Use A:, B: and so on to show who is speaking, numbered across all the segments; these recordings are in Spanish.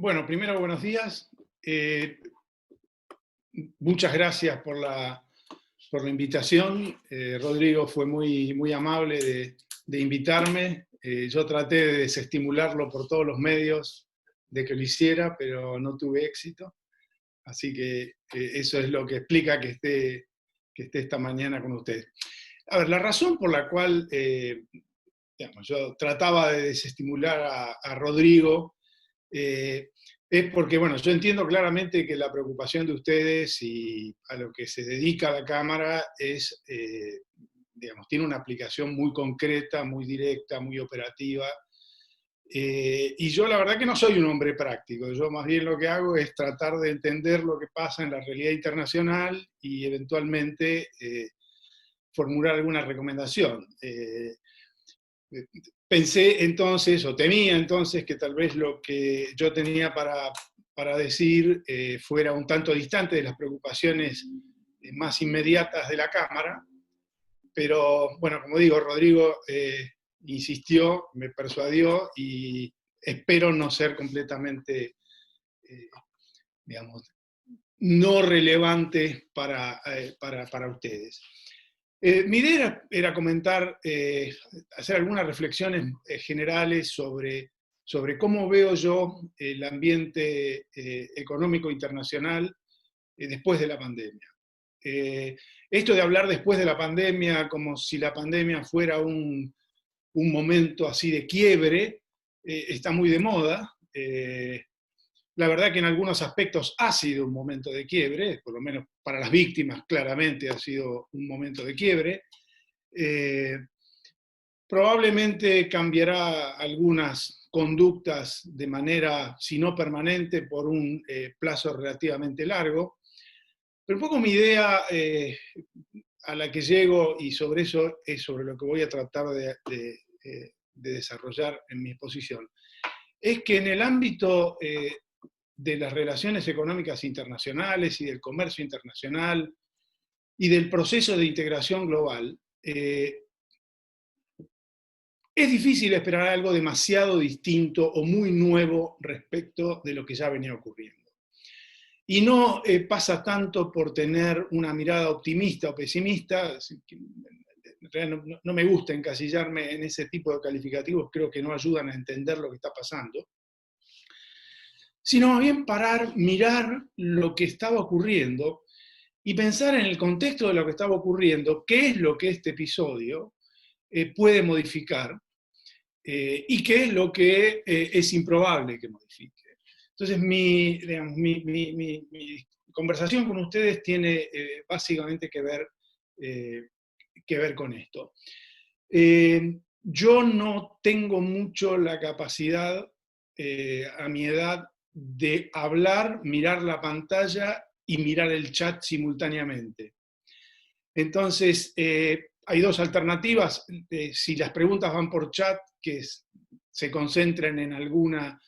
A: Bueno, primero, buenos días. Muchas gracias por la invitación. Rodrigo fue muy amable de invitarme. Yo traté de desestimularlo por todos los medios de que lo hiciera, pero no tuve éxito. Así que eso es lo que explica que esté esta mañana con ustedes. A ver, la razón por la cual yo trataba de desestimular a Rodrigo es porque, bueno, yo entiendo claramente que la preocupación de ustedes y a lo que se dedica la Cámara es, tiene una aplicación muy concreta, muy directa, muy operativa. Y yo la verdad que no soy un hombre práctico, yo más bien lo que hago es tratar de entender lo que pasa en la realidad internacional y eventualmente formular alguna recomendación. Pensé entonces, o temía entonces, que tal vez lo que yo tenía para decir fuera un tanto distante de las preocupaciones más inmediatas de la Cámara, pero bueno, como digo, Rodrigo insistió, me persuadió y espero no ser completamente, digamos, no relevante para ustedes. Mi idea era comentar, hacer algunas reflexiones generales sobre cómo veo yo el ambiente económico internacional después de la pandemia. Esto de hablar después de la pandemia como si la pandemia fuera un momento así de quiebre, está muy de moda. La verdad que en algunos aspectos ha sido un momento de quiebre, por lo menos para las víctimas claramente ha sido un momento de quiebre. Probablemente cambiará algunas conductas de manera, si no permanente, por un plazo relativamente largo. Pero un poco mi idea a la que llego, y sobre eso es sobre lo que voy a tratar de desarrollar en mi exposición, es que en el ámbito de las relaciones económicas internacionales y del comercio internacional y del proceso de integración global, es difícil esperar algo demasiado distinto o muy nuevo respecto de lo que ya venía ocurriendo. Y no pasa tanto por tener una mirada optimista o pesimista. No me gusta encasillarme en ese tipo de calificativos, creo que no ayudan a entender lo que está pasando, sino más bien parar, mirar lo que estaba ocurriendo y pensar en el contexto de lo que estaba ocurriendo, qué es lo que este episodio puede modificar y qué es lo que es improbable que modifique. Entonces, mi conversación con ustedes tiene básicamente que ver con esto. Yo no tengo mucho la capacidad a mi edad de hablar, mirar la pantalla y mirar el chat simultáneamente. Entonces, hay dos alternativas. Si las preguntas van por chat, que se concentren en alguna,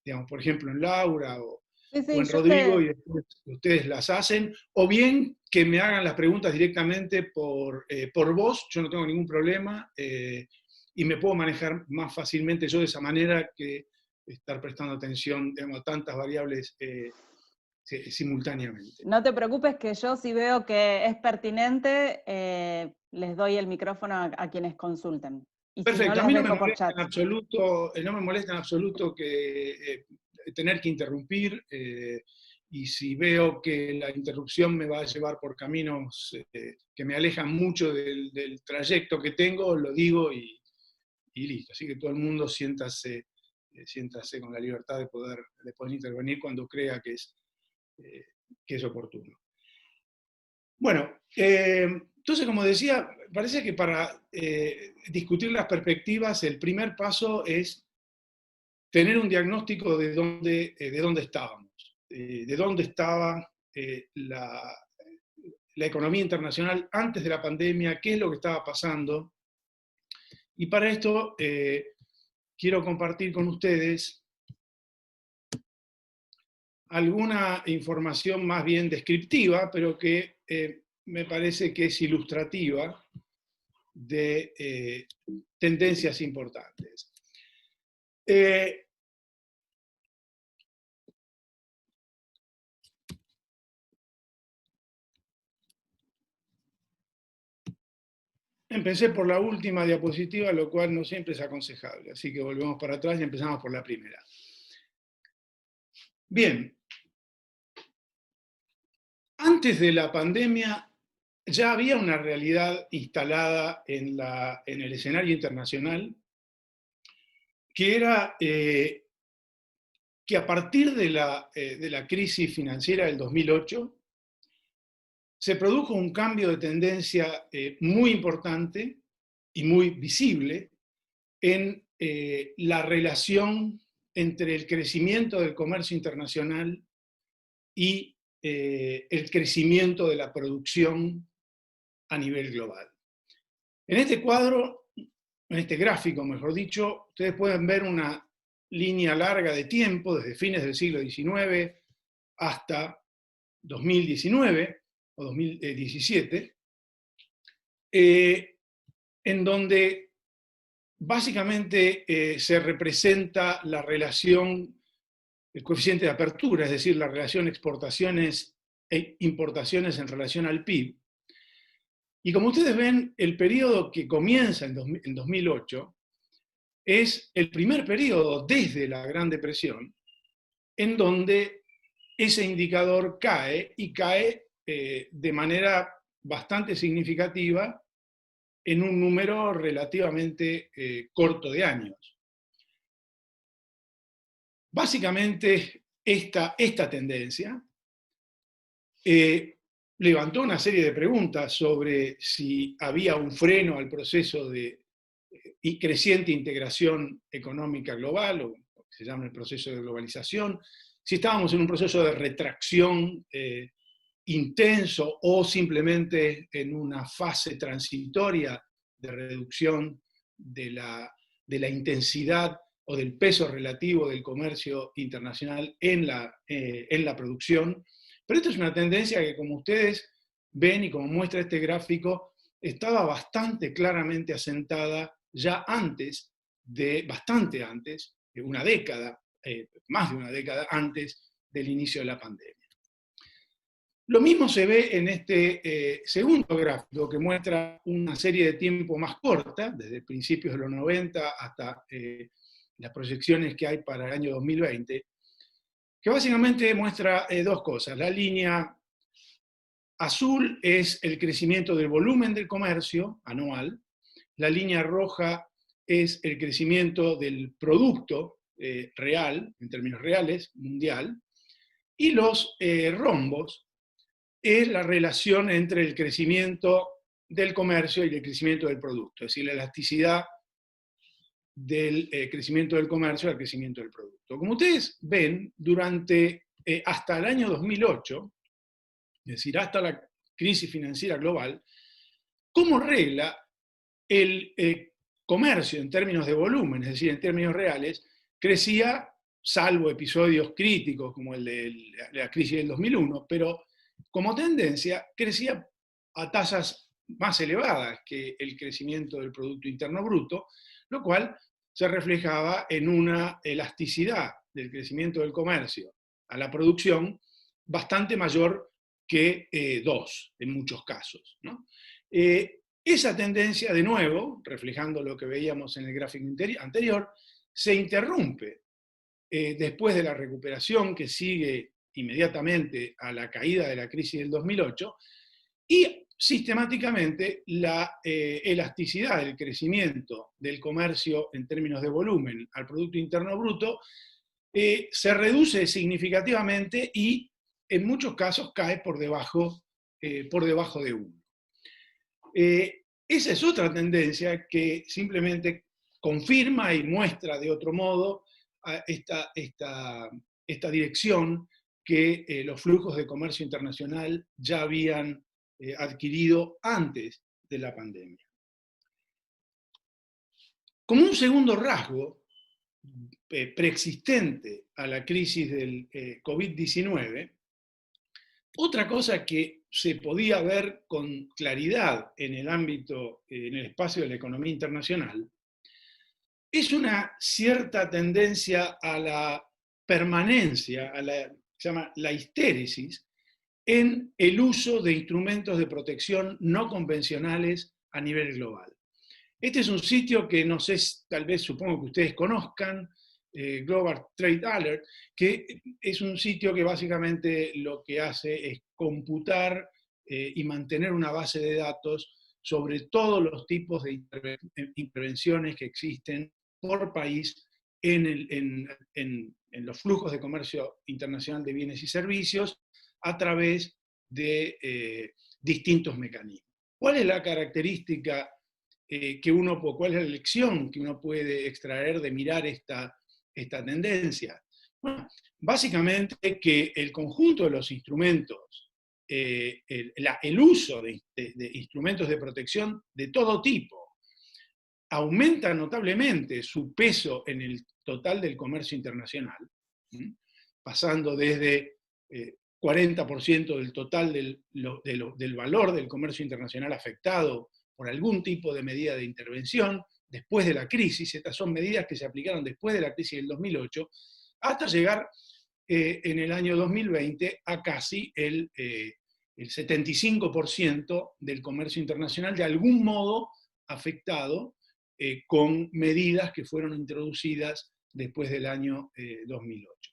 A: digamos, por ejemplo, en Laura o
B: Sí,
A: en Rodrigo, y después ustedes las hacen, o bien que me hagan las preguntas directamente por voz, yo no tengo ningún problema, y me puedo manejar más fácilmente yo de esa manera que estar prestando atención, digamos, a tantas variables simultáneamente.
B: No te preocupes que yo si veo que es pertinente, les doy el micrófono a quienes consulten. Y si no,
A: Perfecto, a
B: les
A: mí no me
B: dejo por
A: molesta
B: chat.
A: en absoluto, no me molesta en absoluto que tener que interrumpir, y si veo que la interrupción me va a llevar por caminos que me alejan mucho del trayecto que tengo, lo digo y listo. Así que todo el mundo siéntase con la libertad de poder intervenir cuando crea que es oportuno. Bueno, entonces, como decía, parece que para discutir las perspectivas, el primer paso es tener un diagnóstico de dónde estábamos, de dónde estaba la economía internacional antes de la pandemia, qué es lo que estaba pasando. Y para esto quiero compartir con ustedes alguna información más bien descriptiva, pero que me parece que es ilustrativa de tendencias importantes. empecé por la última diapositiva, lo cual no siempre es aconsejable. Así que volvemos para atrás y empezamos por la primera. Bien. Antes de la pandemia ya había una realidad instalada en el escenario internacional, que era que a partir de la crisis financiera del 2008, se produjo un cambio de tendencia muy importante y muy visible en la relación entre el crecimiento del comercio internacional y el crecimiento de la producción a nivel global. En este cuadro, en este gráfico, mejor dicho, ustedes pueden ver una línea larga de tiempo, desde fines del siglo XIX hasta 2019 o 2017, en donde básicamente se representa la relación, el coeficiente de apertura, es decir, la relación exportaciones e importaciones en relación al PIB. Y como ustedes ven, el periodo que comienza en 2008 es el primer periodo desde la Gran Depresión en donde ese indicador cae, y cae de manera bastante significativa en un número relativamente corto de años. Básicamente, esta tendencia levantó una serie de preguntas sobre si había un freno al proceso de creciente integración económica global, o lo que se llama el proceso de globalización, si estábamos en un proceso de retracción intenso o simplemente en una fase transitoria de reducción de la intensidad o del peso relativo del comercio internacional en la producción. Pero esta es una tendencia que, como ustedes ven y como muestra este gráfico, estaba bastante claramente asentada ya bastante antes, de una década, más de una década antes del inicio de la pandemia. Lo mismo se ve en este segundo gráfico, que muestra una serie de tiempo más corta, desde principios de los 90 hasta las proyecciones que hay para el año 2020, que básicamente muestra dos cosas. La línea azul es el crecimiento del volumen del comercio anual, la línea roja es el crecimiento del producto real, en términos reales, mundial, y los rombos es la relación entre el crecimiento del comercio y el crecimiento del producto, es decir, la elasticidad del crecimiento del comercio al crecimiento del producto. Como ustedes ven, hasta el año 2008, es decir, hasta la crisis financiera global, como regla, el comercio en términos de volumen, es decir, en términos reales, crecía, salvo episodios críticos como el de la crisis del 2001, pero como tendencia crecía a tasas más elevadas que el crecimiento del Producto Interno Bruto, lo cual se reflejaba en una elasticidad del crecimiento del comercio a la producción bastante mayor que 2 en muchos casos, ¿no? Esa tendencia, de nuevo, reflejando lo que veíamos en el gráfico anterior, se interrumpe después de la recuperación que sigue inmediatamente a la caída de la crisis del 2008, y sistemáticamente la elasticidad del crecimiento del comercio en términos de volumen al Producto Interno Bruto se reduce significativamente y en muchos casos cae por debajo de 1. Esa es otra tendencia que simplemente confirma y muestra de otro modo esta dirección que los flujos de comercio internacional ya habían adquirido antes de la pandemia. Como un segundo rasgo preexistente a la crisis del COVID-19, otra cosa que se podía ver con claridad en el espacio de la economía internacional, es una cierta tendencia a la permanencia, se llama la histéresis, en el uso de instrumentos de protección no convencionales a nivel global. Este es un sitio que no sé, tal vez supongo que ustedes conozcan, Global Trade Alert, que es un sitio que básicamente lo que hace es computar y mantener una base de datos sobre todos los tipos de intervenciones que existen por país en los flujos de comercio internacional de bienes y servicios a través de distintos mecanismos. ¿Cuál es la característica cuál es la lección que uno puede extraer de mirar esta tendencia? Bueno, básicamente que el conjunto de los instrumentos, el uso de instrumentos de protección de todo tipo, aumenta notablemente su peso en el total del comercio internacional, pasando desde 40% del total del valor del comercio internacional afectado por algún tipo de medida de intervención, después de la crisis. Estas son medidas que se aplicaron después de la crisis del 2008, hasta llegar en el año 2020 a casi el 75% del comercio internacional de algún modo afectado con medidas que fueron introducidas después del año 2008.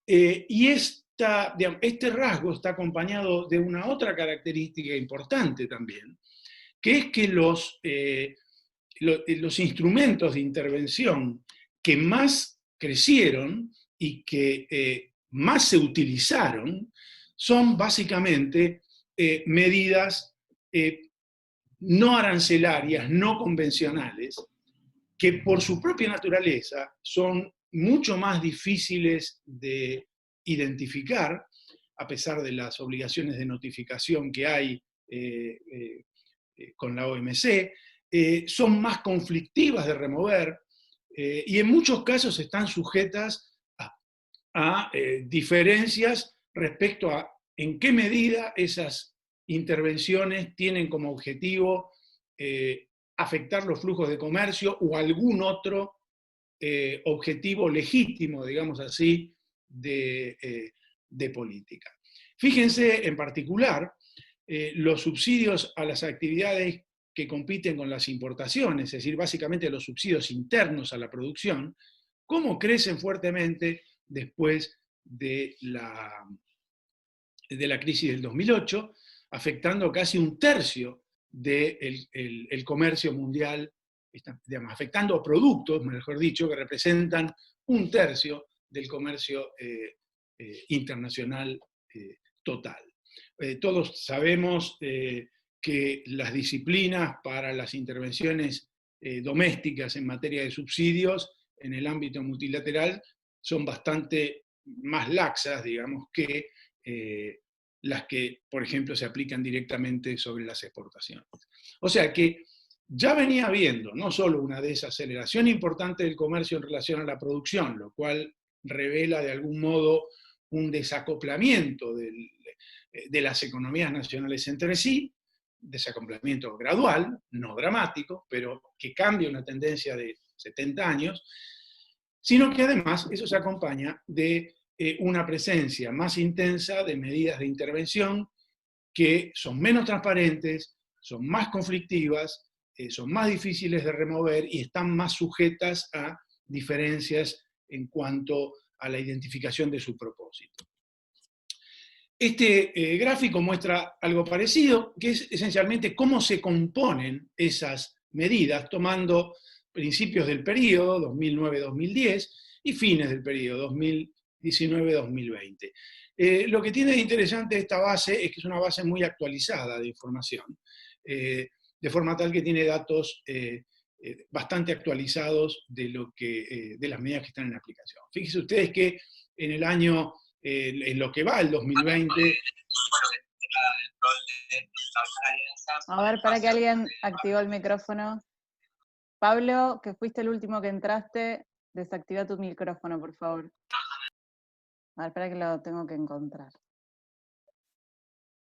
A: Y este rasgo está acompañado de una otra característica importante también, que es que los instrumentos de intervención que más crecieron y que más se utilizaron son básicamente medidas no arancelarias, no convencionales, que por su propia naturaleza son mucho más difíciles de identificar, a pesar de las obligaciones de notificación que hay con la OMC, son más conflictivas de remover y en muchos casos están sujetas a diferencias respecto a en qué medida esas intervenciones tienen como objetivo afectar los flujos de comercio o algún otro objetivo legítimo, digamos así, de política. Fíjense en particular los subsidios a las actividades que compiten con las importaciones, es decir, básicamente los subsidios internos a la producción, cómo crecen fuertemente después de la crisis del 2008, afectando casi un tercio del comercio mundial, digamos, afectando productos, mejor dicho, que representan un tercio del comercio internacional total. Todos sabemos que las disciplinas para las intervenciones domésticas en materia de subsidios en el ámbito multilateral son bastante más laxas, digamos, que las que, por ejemplo, se aplican directamente sobre las exportaciones. O sea que ya venía habiendo no solo una desaceleración importante del comercio en relación a la producción, lo cual revela de algún modo un desacoplamiento de las economías nacionales entre sí, desacoplamiento gradual, no dramático, pero que cambia una tendencia de 70 años, sino que además eso se acompaña de una presencia más intensa de medidas de intervención que son menos transparentes, son más conflictivas, son más difíciles de remover y están más sujetas a diferencias en cuanto a la identificación de su propósito. Este gráfico muestra algo parecido, que es esencialmente cómo se componen esas medidas, tomando principios del periodo 2009-2010 y fines del periodo 2019-2020. Lo que tiene de interesante esta base es que es una base muy actualizada de información, de forma tal que tiene datos bastante actualizados de las medidas que están en aplicación. Fíjense ustedes que en el año, en lo que va el 2020...
B: A ver, para que alguien activó el micrófono. Pablo, que fuiste el último que entraste, desactiva tu micrófono, por favor. A ver, espera que lo tengo que encontrar.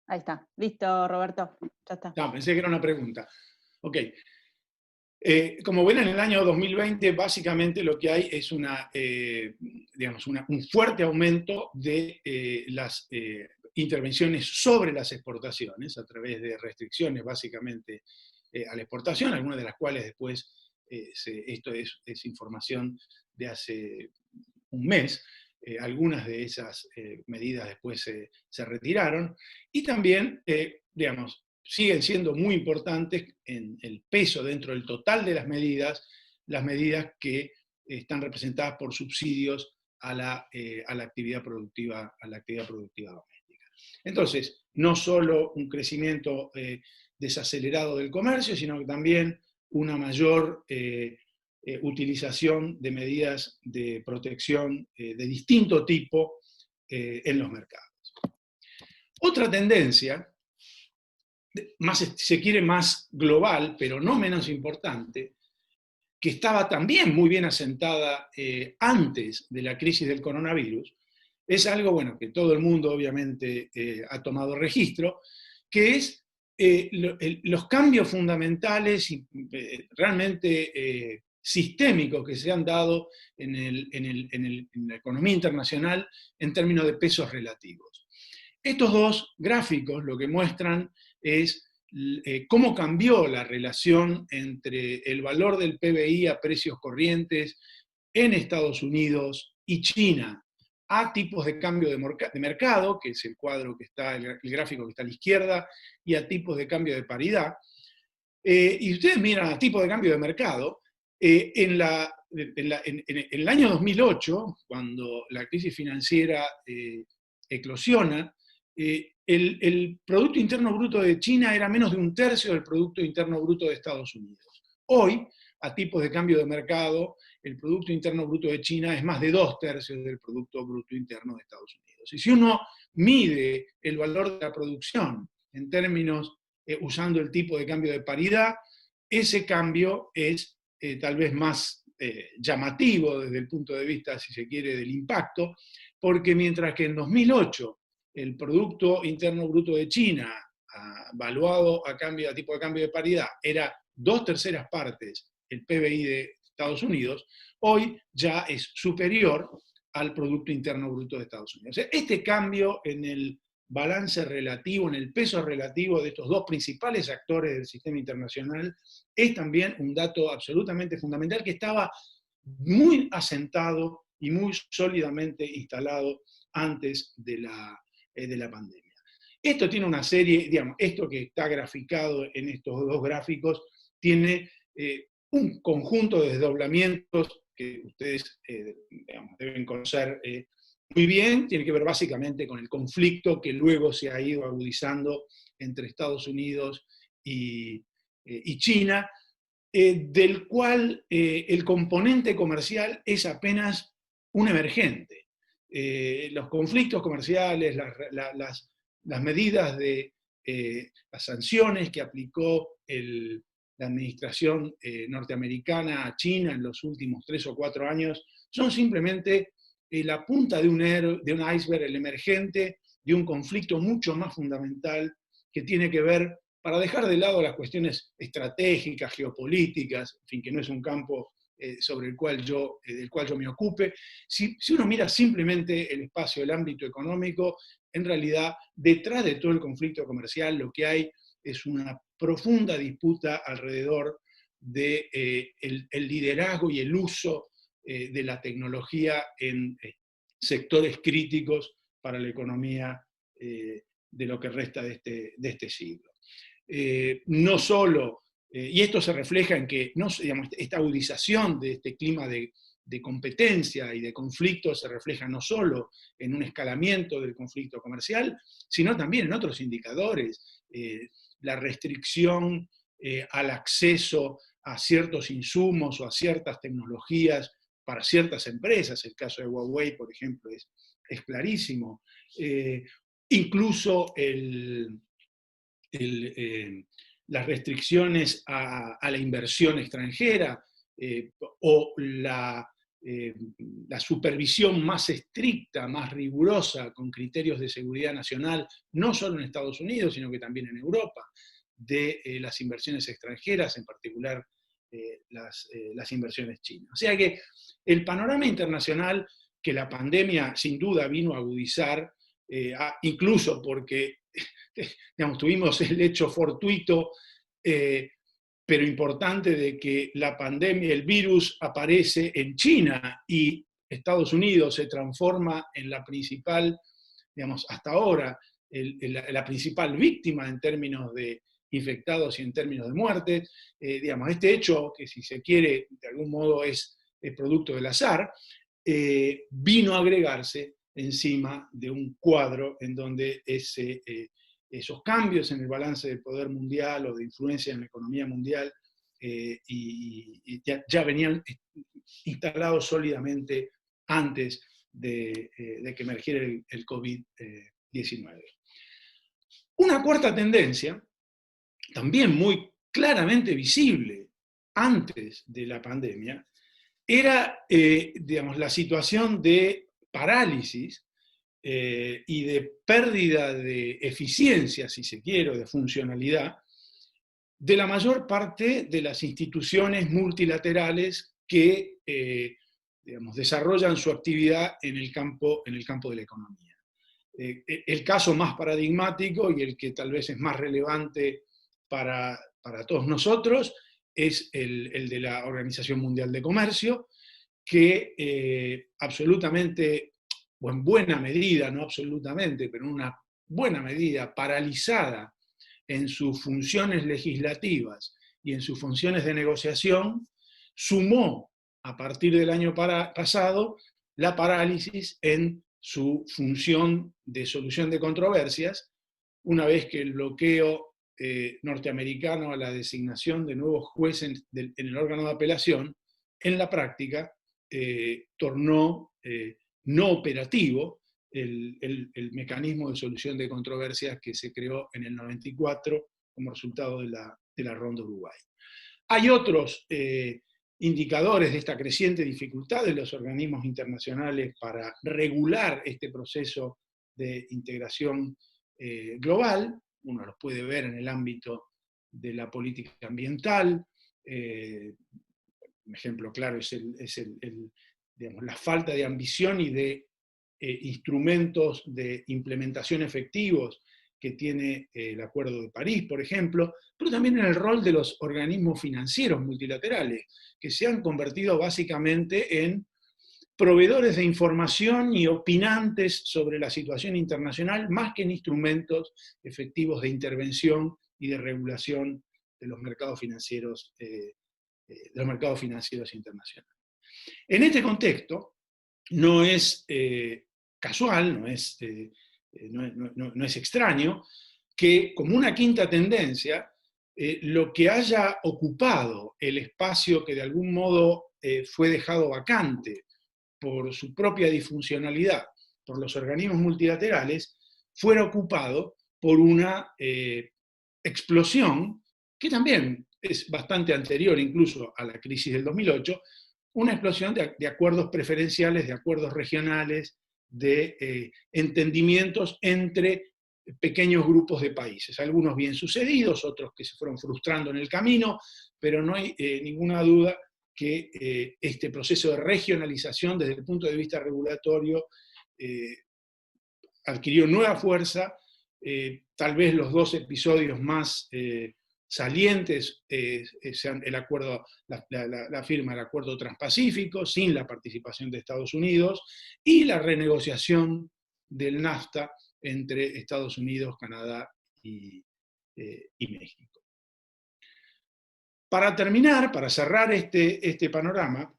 B: Ahí está. Listo, Roberto. Ya está.
A: No, pensé que era una pregunta. Ok. Como ven, en el año 2020 básicamente lo que hay es un fuerte aumento de las intervenciones sobre las exportaciones, a través de restricciones básicamente a la exportación, algunas de las cuales después, esto es información de hace un mes, algunas de esas medidas después se retiraron, y también, digamos, siguen siendo muy importantes en el peso dentro del total de las medidas que están representadas por subsidios a la actividad productiva doméstica. Entonces, no solo un crecimiento desacelerado del comercio, sino que también una mayor utilización de medidas de protección de distinto tipo en los mercados. Otra tendencia, más, si se quiere, más global, pero no menos importante, que estaba también muy bien asentada antes de la crisis del coronavirus, es algo, bueno, que todo el mundo obviamente ha tomado registro, que es los cambios fundamentales y realmente sistémicos que se han dado en la economía internacional en términos de pesos relativos. Estos dos gráficos lo que muestran es cómo cambió la relación entre el valor del PBI a precios corrientes en Estados Unidos y China a tipos de cambio de mercado, que es el cuadro que está, el gráfico que está a la izquierda, y a tipos de cambio de paridad. Y ustedes miran a tipos de cambio de mercado, en el año 2008, cuando la crisis financiera eclosiona, el Producto Interno Bruto de China era menos de un tercio del Producto Interno Bruto de Estados Unidos. Hoy, a tipos de cambio de mercado, el Producto Interno Bruto de China es más de 2/3 del Producto Bruto Interno de Estados Unidos. Y si uno mide el valor de la producción en términos, usando el tipo de cambio de paridad, ese cambio es tal vez más llamativo desde el punto de vista, si se quiere, del impacto, porque mientras que en 2008 el Producto Interno Bruto de China, valuado a tipo de cambio de paridad, era 2/3 partes el PBI de Estados Unidos, hoy ya es superior al Producto Interno Bruto de Estados Unidos. Este cambio en el balance relativo, en el peso relativo de estos dos principales actores del sistema internacional, es también un dato absolutamente fundamental que estaba muy asentado y muy sólidamente instalado antes de la pandemia. Esto tiene una serie, digamos, esto que está graficado en estos dos gráficos, tiene un conjunto de desdoblamientos que ustedes digamos, deben conocer muy bien, tiene que ver básicamente con el conflicto que luego se ha ido agudizando entre Estados Unidos y China, del cual el componente comercial es apenas un emergente. Los conflictos comerciales, las medidas de las sanciones que aplicó la administración norteamericana a China en los últimos 3 o 4 años son simplemente la punta de un iceberg, el emergente de un conflicto mucho más fundamental que tiene que ver, para dejar de lado las cuestiones estratégicas, geopolíticas, en fin, que no es un campo del cual yo me ocupe. Si uno mira simplemente el espacio, el ámbito económico, en realidad, detrás de todo el conflicto comercial, lo que hay es una profunda disputa alrededor del liderazgo y el uso de la tecnología en sectores críticos para la economía de lo que resta de este siglo. No solo, y esto se refleja en que digamos, esta agudización de este clima de competencia y de conflicto se refleja no solo en un escalamiento del conflicto comercial, sino también en otros indicadores. La restricción al acceso a ciertos insumos o a ciertas tecnologías para ciertas empresas, el caso de Huawei, por ejemplo, es clarísimo. Incluso las restricciones a la inversión extranjera o la supervisión más estricta, más rigurosa, con criterios de seguridad nacional, no solo en Estados Unidos, sino que también en Europa, de las inversiones extranjeras, en particular las inversiones chinas. O sea que el panorama internacional que la pandemia sin duda vino a agudizar, incluso porque digamos, tuvimos el hecho fortuito, pero importante, de que la pandemia, el virus, aparece en China y Estados Unidos se transforma en la principal, digamos, hasta ahora, la principal víctima en términos de infectados y en términos de muertes. Digamos, este hecho, que si se quiere, de algún modo es producto del azar, vino a agregarse encima de un cuadro en donde esos cambios en el balance del poder mundial o de influencia en la economía mundial y ya venían instalados sólidamente antes de que emergiera el COVID-19. Una cuarta tendencia, también muy claramente visible antes de la pandemia, era digamos, la situación de parálisis y de pérdida de eficiencia, si se quiere, o de funcionalidad, de la mayor parte de las instituciones multilaterales que digamos, desarrollan su actividad en el campo de la economía. El caso más paradigmático y el que tal vez es más relevante para todos nosotros es el de la Organización Mundial de Comercio, que absolutamente, o en buena medida, no absolutamente, pero en una buena medida, paralizada en sus funciones legislativas y en sus funciones de negociación, sumó a partir del año pasado la parálisis en su función de solución de controversias, una vez que el bloqueo norteamericano a la designación de nuevos jueces en el órgano de apelación, en la práctica, tornó no operativo el mecanismo de solución de controversias que se creó en el 94 como resultado de la Ronda Uruguay. Hay otros indicadores de esta creciente dificultad de los organismos internacionales para regular este proceso de integración global. Uno los puede ver en el ámbito de la política ambiental. Un ejemplo claro es digamos, la falta de ambición y de instrumentos de implementación efectivos que tiene el Acuerdo de París, por ejemplo, pero también en el rol de los organismos financieros multilaterales, que se han convertido básicamente en proveedores de información y opinantes sobre la situación internacional, más que en instrumentos efectivos de intervención y de regulación de los mercados financieros internacionales. En este contexto, no es casual, no es extraño, que como una quinta tendencia, lo que haya ocupado el espacio que de algún modo fue dejado vacante por su propia disfuncionalidad, por los organismos multilaterales, fuera ocupado por una explosión que también es bastante anterior incluso a la crisis del 2008, una explosión de acuerdos preferenciales, de acuerdos regionales, de entendimientos entre pequeños grupos de países, algunos bien sucedidos, otros que se fueron frustrando en el camino, pero no hay ninguna duda que este proceso de regionalización desde el punto de vista regulatorio adquirió nueva fuerza. Tal vez los dos episodios más salientes sean el acuerdo, la firma del Acuerdo Transpacífico, sin la participación de Estados Unidos, y la renegociación del NAFTA entre Estados Unidos, Canadá y México. Para terminar, para cerrar este panorama,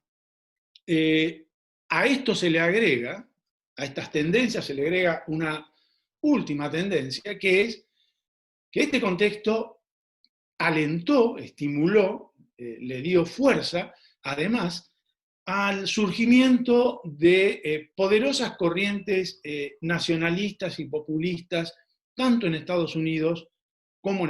A: a esto se le agrega, a estas tendencias se le agrega una última tendencia, que es que este contexto alentó, estimuló, le dio fuerza, además, al surgimiento de poderosas corrientes nacionalistas y populistas, tanto en Estados Unidos como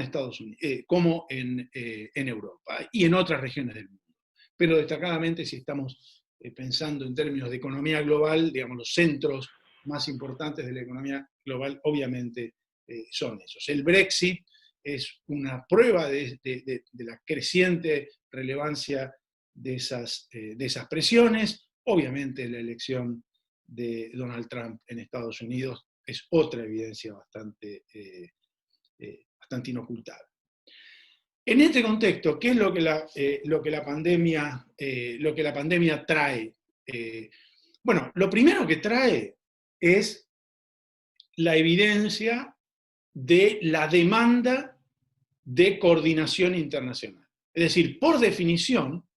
A: en Europa y en otras regiones del mundo. Pero destacadamente, si estamos pensando en términos de economía global, digamos, los centros más importantes de la economía global obviamente son esos. El Brexit es una prueba de la creciente relevancia de esas presiones. Obviamente la elección de Donald Trump en Estados Unidos es otra evidencia bastante inocultable. En este contexto, ¿qué es lo que la pandemia trae? Bueno, lo primero que trae es la evidencia de la demanda de coordinación internacional. Es decir, por definición,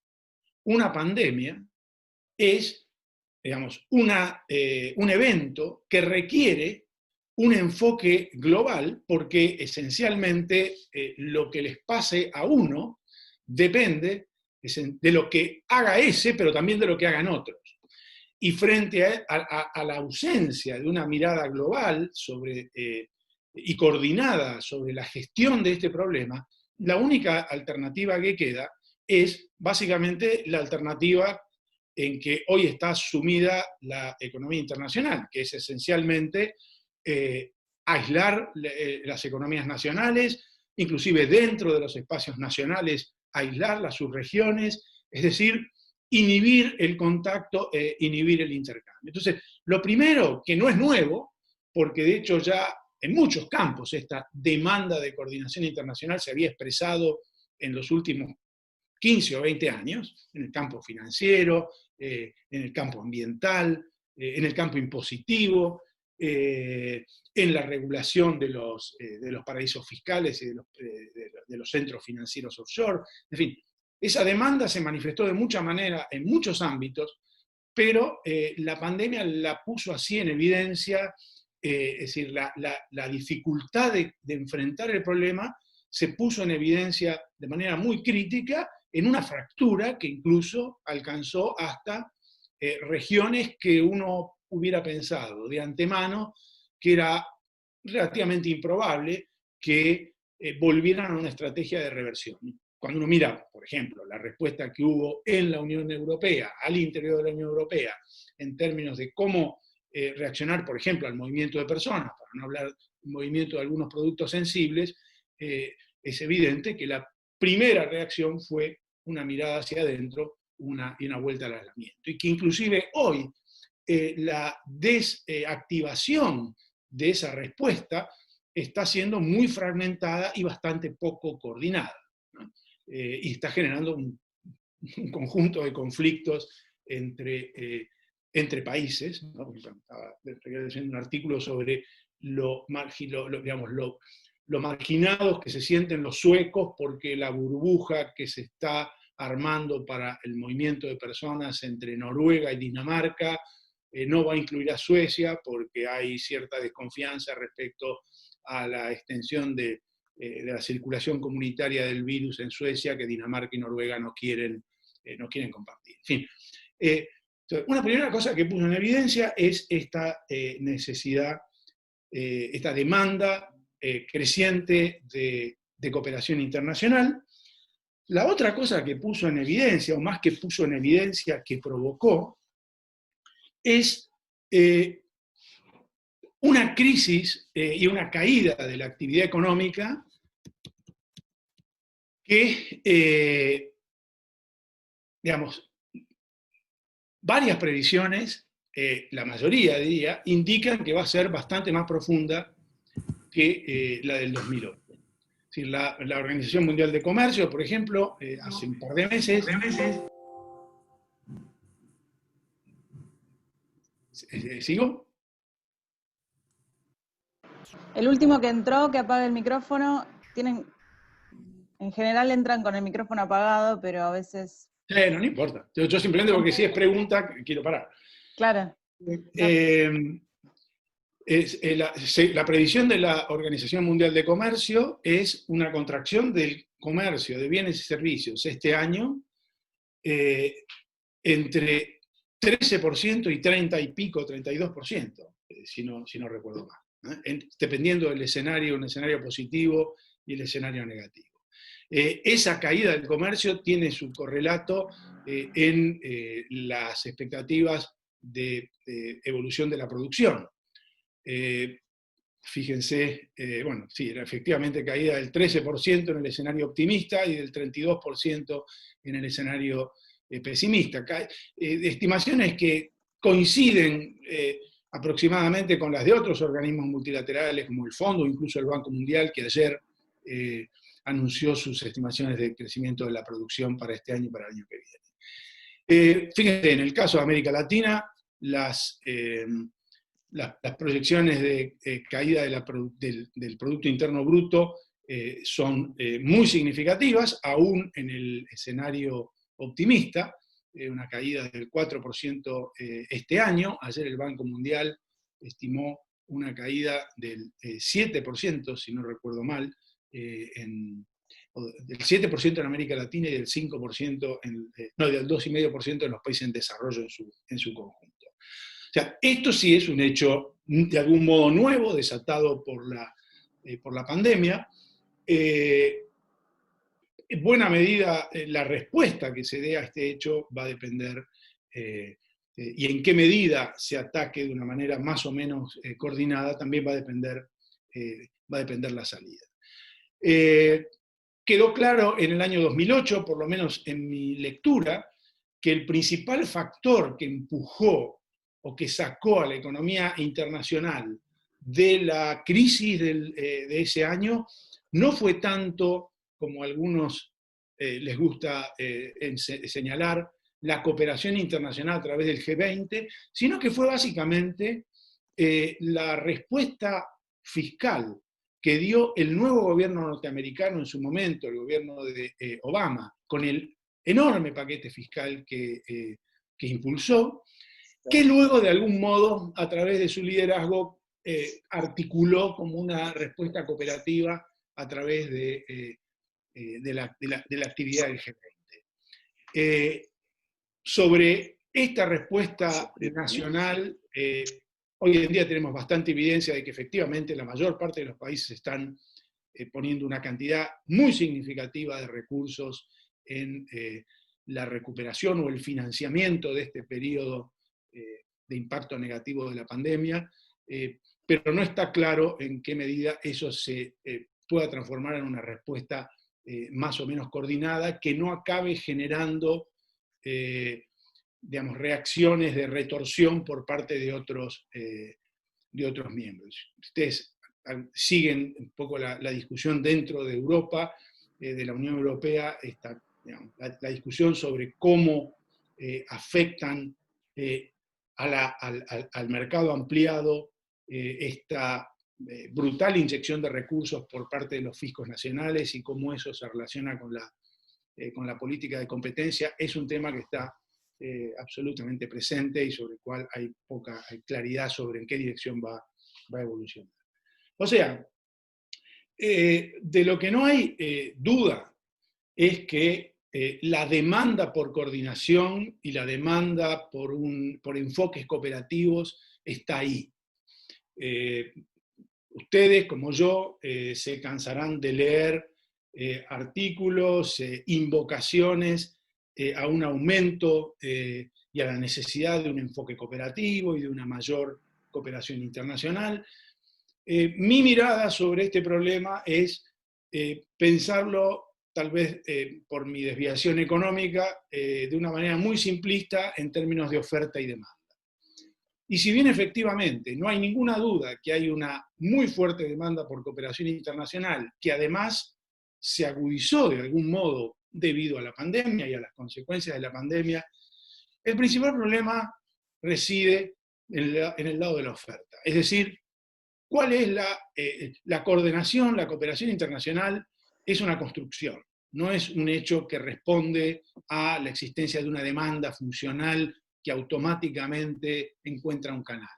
A: una pandemia es, digamos, un evento que requiere un enfoque global, porque esencialmente lo que les pase a uno depende de lo que haga ese, pero también de lo que hagan otros. Y frente a la ausencia de una mirada global y coordinada sobre la gestión de este problema, la única alternativa que queda es básicamente la alternativa en que hoy está sumida la economía internacional, que es esencialmente aislar las economías nacionales, inclusive dentro de los espacios nacionales, aislar las subregiones, es decir, inhibir el contacto, inhibir el intercambio. Entonces, lo primero, que no es nuevo, porque de hecho ya en muchos campos esta demanda de coordinación internacional se había expresado en los últimos 15 o 20 años, en el campo financiero, en el campo ambiental, en el campo impositivo, en la regulación de los paraísos fiscales y de los centros financieros offshore. En fin, esa demanda se manifestó de mucha manera en muchos ámbitos, pero la pandemia la puso así en evidencia, es decir, la dificultad de enfrentar el problema se puso en evidencia de manera muy crítica en una fractura que incluso alcanzó hasta regiones que uno hubiera pensado de antemano que era relativamente improbable que volvieran a una estrategia de reversión. Cuando uno mira, por ejemplo, la respuesta que hubo en la Unión Europea, al interior de la Unión Europea, en términos de cómo reaccionar, por ejemplo, al movimiento de personas, para no hablar del movimiento de algunos productos sensibles, es evidente que la primera reacción fue una mirada hacia adentro y una vuelta al aislamiento. Y que inclusive hoy la desactivación de esa respuesta está siendo muy fragmentada y bastante poco coordinada, ¿no? Y está generando un conjunto de conflictos entre países, ¿no? Estaba leyendo un artículo sobre lo marginados que se sienten los suecos porque la burbuja que se está armando para el movimiento de personas entre Noruega y Dinamarca no va a incluir a Suecia porque hay cierta desconfianza respecto a la extensión de la circulación comunitaria del virus en Suecia, que Dinamarca y Noruega no quieren compartir. En fin, una primera cosa que puso en evidencia es esta necesidad, esta demanda creciente de cooperación internacional. La otra cosa que puso en evidencia, o más que puso en evidencia, que provocó, es una crisis y una caída de la actividad económica que, digamos, varias previsiones, la mayoría diría, indican que va a ser bastante más profunda que la del 2008. Es decir, la Organización Mundial de Comercio, por ejemplo, hace un par de meses... ¿Sigo?
B: El último que entró, que apague el micrófono, en general entran con el micrófono apagado, pero a veces...
A: No importa. Yo simplemente porque si es pregunta, quiero parar.
B: Claro.
A: La previsión de la Organización Mundial de Comercio es una contracción del comercio de bienes y servicios este año entre 13% y 30 y pico, 32%, si no recuerdo mal, dependiendo del escenario, un escenario positivo y el escenario negativo. Esa caída del comercio tiene su correlato en las expectativas de evolución de la producción. Fíjense, bueno, sí, era efectivamente caída del 13% en el escenario optimista y del 32% en el escenario pesimista. Estimaciones que coinciden aproximadamente con las de otros organismos multilaterales como el Fondo, incluso el Banco Mundial, que ayer anunció sus estimaciones de crecimiento de la producción para este año y para el año que viene. Fíjense, en el caso de América Latina, las proyecciones de caída del Producto Interno Bruto son muy significativas, aún en el escenario optimista, una caída del 4% este año. Ayer el Banco Mundial estimó una caída del 7%, si no recuerdo mal, del 7% en América Latina y del 5%, del 2,5% en los países en desarrollo en su conjunto. O sea, esto sí es un hecho de algún modo nuevo, desatado por la pandemia. En buena medida, la respuesta que se dé a este hecho va a depender y en qué medida se ataque de una manera más o menos coordinada, también va a depender la salida. Quedó claro en el año 2008, por lo menos en mi lectura, que el principal factor que empujó o que sacó a la economía internacional de la crisis de ese año no fue tanto, como a algunos les gusta señalar, la cooperación internacional a través del G20, sino que fue básicamente la respuesta fiscal que dio el nuevo gobierno norteamericano en su momento, el gobierno de Obama, con el enorme paquete fiscal que impulsó, que luego de algún modo, a través de su liderazgo, articuló como una respuesta cooperativa a través de la actividad del G20. Sobre esta respuesta nacional, hoy en día tenemos bastante evidencia de que efectivamente la mayor parte de los países están poniendo una cantidad muy significativa de recursos en la recuperación o el financiamiento de este periodo de impacto negativo de la pandemia, pero no está claro en qué medida eso se pueda transformar en una respuesta más o menos coordinada, que no acabe generando digamos, reacciones de retorsión por parte de otros miembros. Ustedes siguen un poco la discusión dentro de Europa, de la Unión Europea, digamos, la discusión sobre cómo afectan al mercado ampliado esta brutal inyección de recursos por parte de los fiscos nacionales y cómo eso se relaciona con la política de competencia. Es un tema que está absolutamente presente y sobre el cual hay poca claridad sobre en qué dirección va a evolucionar. O sea, de lo que no hay duda es que la demanda por coordinación y la demanda por enfoques cooperativos está ahí. Ustedes, como yo, se cansarán de leer artículos, invocaciones a un aumento y a la necesidad de un enfoque cooperativo y de una mayor cooperación internacional. Mi mirada sobre este problema es pensarlo, tal vez por mi desviación económica, de una manera muy simplista en términos de oferta y demanda. Y si bien efectivamente no hay ninguna duda que hay una muy fuerte demanda por cooperación internacional, que además se agudizó de algún modo debido a la pandemia y a las consecuencias de la pandemia, el principal problema reside en el lado de la oferta. Es decir, ¿cuál es la coordinación, la cooperación internacional? Es una construcción, no es un hecho que responde a la existencia de una demanda funcional que automáticamente encuentra un canal.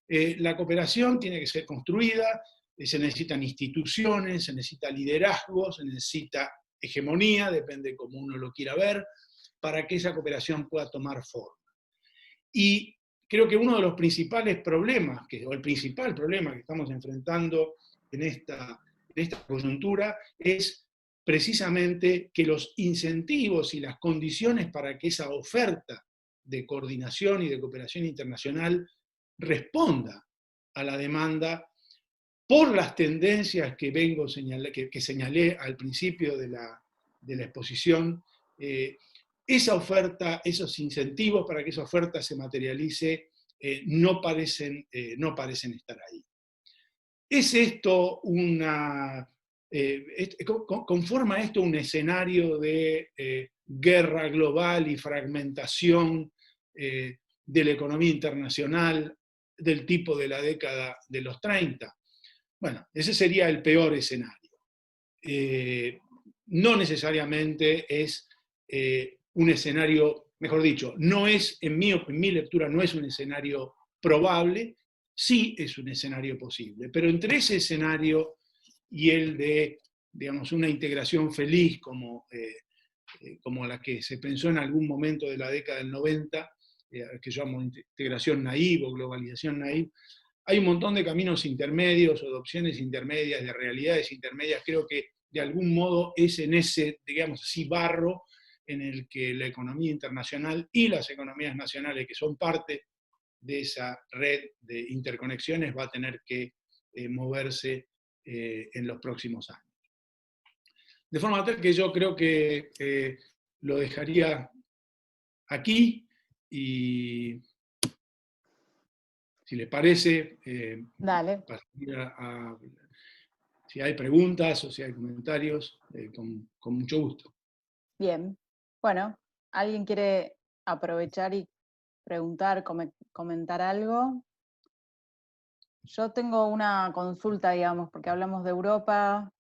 A: La cooperación tiene que ser construida, se necesitan instituciones, se necesita liderazgo, se necesita hegemonía, depende de cómo uno lo quiera ver, para que esa cooperación pueda tomar forma. Y creo que uno de los principales problemas, o el principal problema que estamos enfrentando en esta coyuntura, es precisamente que los incentivos y las condiciones para que esa oferta de coordinación y de cooperación internacional responda a la demanda por las tendencias que que señalé al principio de la exposición. Esa oferta, esos incentivos para que esa oferta se materialice no parecen estar ahí. ¿Es esto conforma esto un escenario de guerra global y fragmentación de la economía internacional del tipo de la década de los 30? Bueno, ese sería el peor escenario. No necesariamente es un escenario, mejor dicho, no es, en mi lectura, no es un escenario probable, sí es un escenario posible, pero entre ese escenario y el de, digamos, una integración feliz como la que se pensó en algún momento de la década del 90, que yo llamo integración naive o globalización naive, hay un montón de caminos intermedios o de opciones intermedias, de realidades intermedias. Creo que de algún modo es en ese, digamos así, barro en el que la economía internacional y las economías nacionales, que son parte de esa red de interconexiones, va a tener que moverse en los próximos años. De forma tal que yo creo que lo dejaría aquí y, si les parece,
B: Dale.
A: si hay preguntas o si hay comentarios, con mucho gusto.
B: Bien. Bueno, ¿alguien quiere aprovechar y preguntar, comentar algo? Yo tengo una consulta, digamos, porque hablamos de Europa,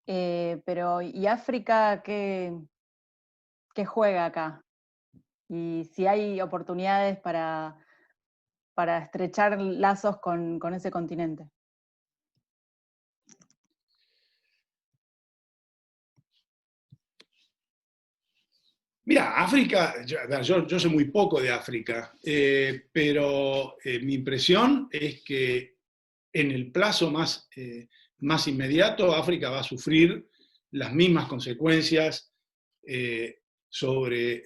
B: pero ¿y África qué juega acá? Y si hay oportunidades para estrechar lazos con ese continente.
A: Mira, África, yo sé muy poco de África, pero mi impresión es que en el plazo más inmediato, África va a sufrir las mismas consecuencias sobre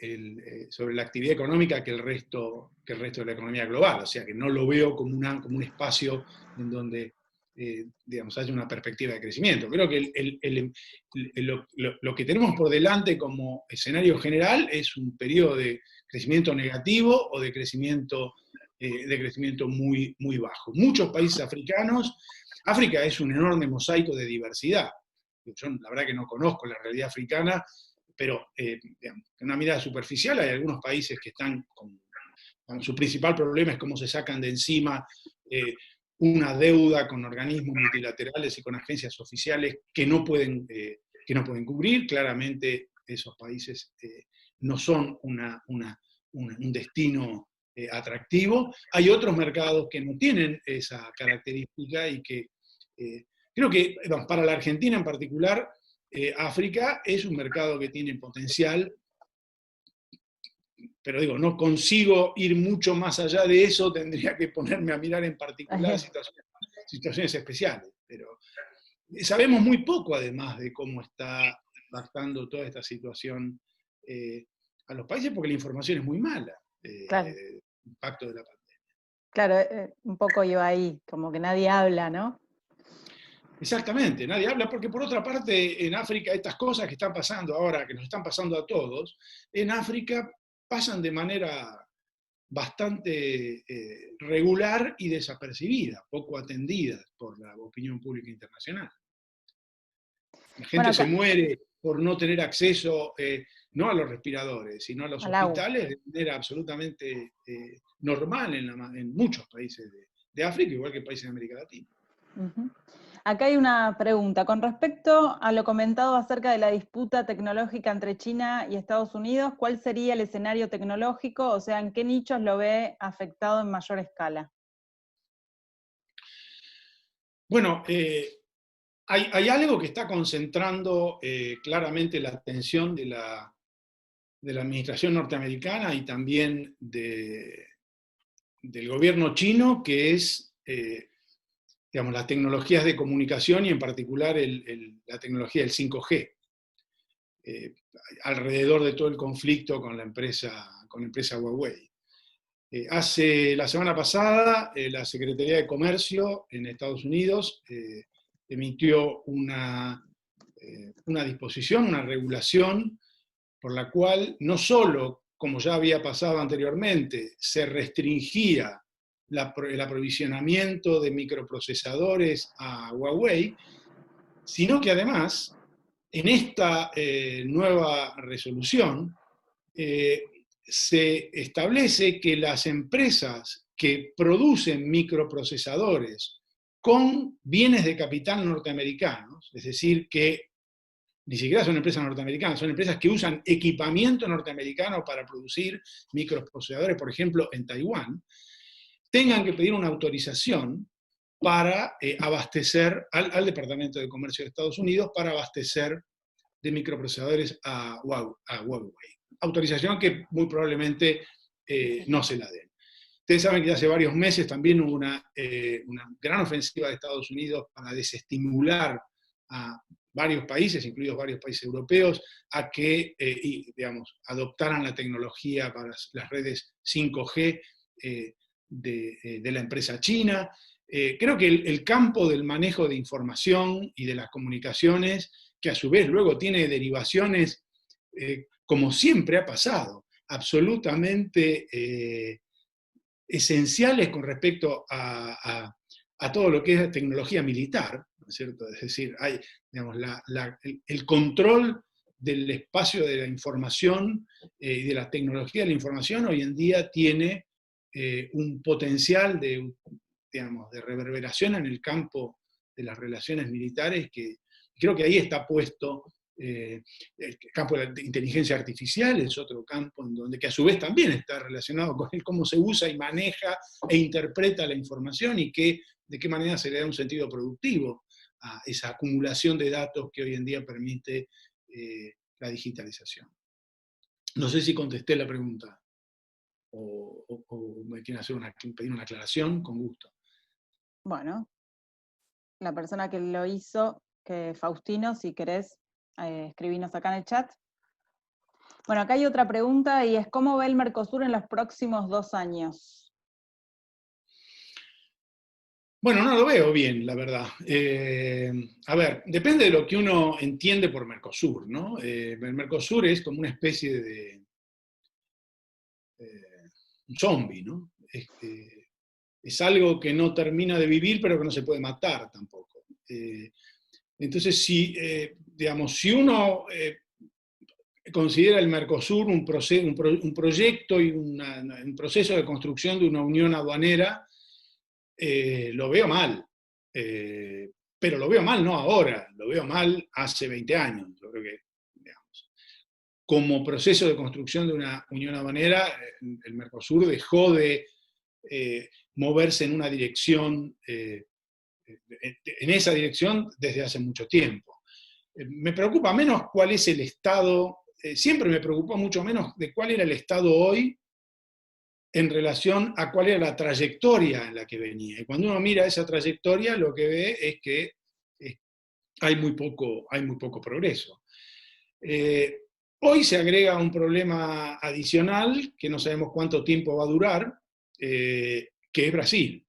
A: la actividad económica que el resto de la economía global. O sea, que no lo veo como un espacio en donde digamos, haya una perspectiva de crecimiento. Creo que lo que tenemos por delante como escenario general es un periodo de crecimiento negativo o de crecimiento muy, muy bajo. Muchos países africanos, África es un enorme mosaico de diversidad. Yo la verdad que no conozco la realidad africana, pero digamos, en una mirada superficial hay algunos países que están con su principal problema es cómo se sacan de encima una deuda con organismos multilaterales y con agencias oficiales que no pueden cubrir. Claramente esos países no son un destino atractivo. Hay otros mercados que no tienen esa característica y que creo que para la Argentina en particular, África es un mercado que tiene potencial, pero digo, no consigo ir mucho más allá de eso, tendría que ponerme a mirar en particular situaciones especiales. Pero sabemos muy poco, además, de cómo está impactando toda esta situación a los países, porque la información es muy mala,
B: Claro.
A: el impacto de la pandemia.
B: Claro, un poco iba ahí, como que nadie habla, ¿no?
A: Exactamente, nadie habla, porque por otra parte, en África, estas cosas que están pasando ahora, que nos están pasando a todos, en África pasan de manera bastante regular y desapercibida, poco atendida por la opinión pública internacional. La gente se muere por no tener acceso no a los respiradores, sino a los hospitales de manera absolutamente normal en muchos países de África, igual que países de América Latina.
B: Uh-huh. Acá hay una pregunta. Con respecto a lo comentado acerca de la disputa tecnológica entre China y Estados Unidos, ¿cuál sería el escenario tecnológico? O sea, ¿en qué nichos lo ve afectado en mayor escala?
A: Bueno, hay algo que está concentrando claramente la atención de la administración norteamericana y también del gobierno chino, que es digamos, las tecnologías de comunicación y en particular la tecnología del 5G, alrededor de todo el conflicto con la empresa Huawei. La semana pasada, la Secretaría de Comercio en Estados Unidos emitió una disposición, una regulación, por la cual no solo como ya había pasado anteriormente, se restringía el aprovisionamiento de microprocesadores a Huawei, sino que además, en esta nueva resolución, se establece que las empresas que producen microprocesadores con bienes de capital norteamericanos, es decir, que ni siquiera son empresas norteamericanas, son empresas que usan equipamiento norteamericano para producir microprocesadores, por ejemplo, en Taiwán, tengan que pedir una autorización para abastecer al Departamento de Comercio de Estados Unidos para abastecer de microprocesadores a Huawei. Autorización que muy probablemente no se la den. Ustedes saben que hace varios meses también hubo una gran ofensiva de Estados Unidos para desestimular a varios países, incluidos varios países europeos, a que adoptaran la tecnología para las redes 5G de la empresa china. Creo que el campo del manejo de información y de las comunicaciones, que a su vez luego tiene derivaciones, como siempre ha pasado, absolutamente esenciales con respecto a todo lo que es tecnología militar, ¿no es cierto? Es decir, hay, digamos, el control del espacio de la información y de la tecnología de la información hoy en día tiene un potencial de reverberación en el campo de las relaciones militares, que creo que ahí está puesto el campo de la inteligencia artificial, es otro campo en donde, que a su vez también está relacionado con cómo se usa y maneja e interpreta la información y de qué manera se le da un sentido productivo a esa acumulación de datos que hoy en día permite la digitalización. No sé si contesté la pregunta o me quieren pedir una aclaración, con gusto.
B: Bueno, la persona que lo hizo, que Faustino, si querés, escribinos acá en el chat. Bueno, acá hay otra pregunta y es ¿cómo ve el Mercosur en los próximos 2 años?
A: Bueno, no lo veo bien, la verdad. A ver, depende de lo que uno entiende por Mercosur, ¿no? El Mercosur es como una especie de un zombie, ¿no? Es algo que no termina de vivir, pero que no se puede matar tampoco. Entonces, si uno considera el Mercosur un proyecto y un proceso de construcción de una unión aduanera, lo veo mal. Pero lo veo mal no ahora, lo veo mal hace 20 años. Yo creo que, como proceso de construcción de una unión aduanera, el Mercosur dejó de moverse en una dirección, en esa dirección desde hace mucho tiempo. Me preocupa menos cuál es el estado, siempre me preocupó mucho menos de cuál era el estado hoy en relación a cuál era la trayectoria en la que venía. Y cuando uno mira esa trayectoria, lo que ve es que hay muy poco progreso. Hoy se agrega un problema adicional, que no sabemos cuánto tiempo va a durar, que es Brasil,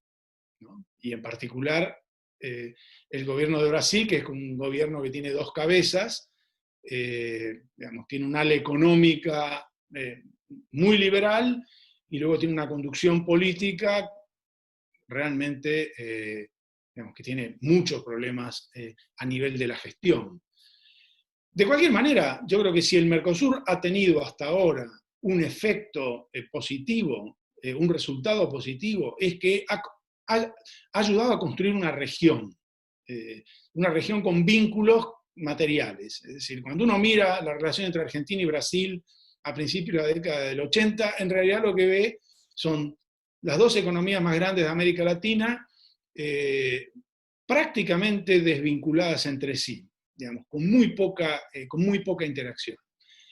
A: ¿no? Y en particular el gobierno de Brasil, que es un gobierno que tiene 2 cabezas, tiene un ala económica muy liberal, y luego tiene una conducción política realmente que tiene muchos problemas a nivel de la gestión. De cualquier manera, yo creo que si el Mercosur ha tenido hasta ahora un efecto positivo, un resultado positivo, es que ha ayudado a construir una región con vínculos materiales. Es decir, cuando uno mira la relación entre Argentina y Brasil a principios de la década del 80, en realidad lo que ve son las 2 economías más grandes de América Latina prácticamente desvinculadas entre sí, digamos, con muy poca interacción.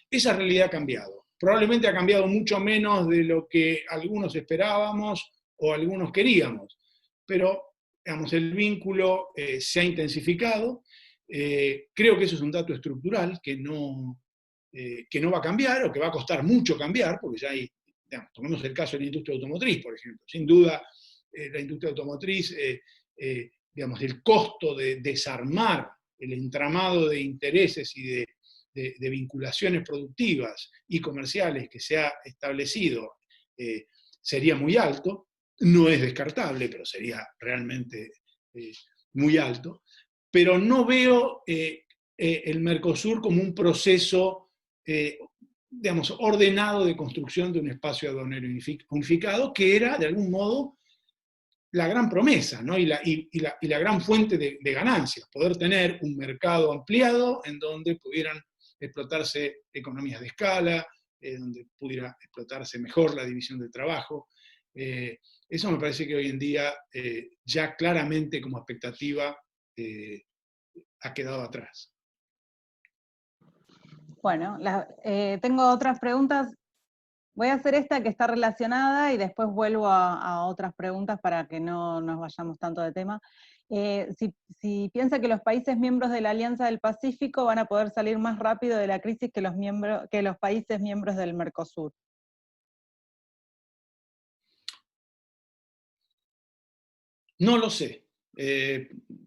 A: Esa realidad ha cambiado. Probablemente ha cambiado mucho menos de lo que algunos esperábamos o algunos queríamos, pero digamos, el vínculo se ha intensificado. Creo que eso es un dato estructural que no va a cambiar, o que va a costar mucho cambiar, porque ya hay, digamos, tomemos el caso de la industria automotriz, por ejemplo. Sin duda, la industria automotriz, digamos, el costo de desarmar el entramado de intereses y de vinculaciones productivas y comerciales que se ha establecido sería muy alto, no es descartable, pero sería realmente muy alto, pero no veo el Mercosur como un proceso, digamos, ordenado de construcción de un espacio aduanero unificado, que era, de algún modo, la gran promesa, ¿no? y la gran fuente de ganancias, poder tener un mercado ampliado en donde pudieran explotarse economías de escala, donde pudiera explotarse mejor la división del trabajo. Eso me parece que hoy en día ya claramente como expectativa ha quedado atrás.
B: Bueno, tengo otras preguntas. Voy a hacer esta que está relacionada y después vuelvo a otras preguntas para que no nos vayamos tanto de tema. Si piensa que los países miembros de la Alianza del Pacífico van a poder salir más rápido de la crisis que los países miembros del Mercosur.
A: No lo sé.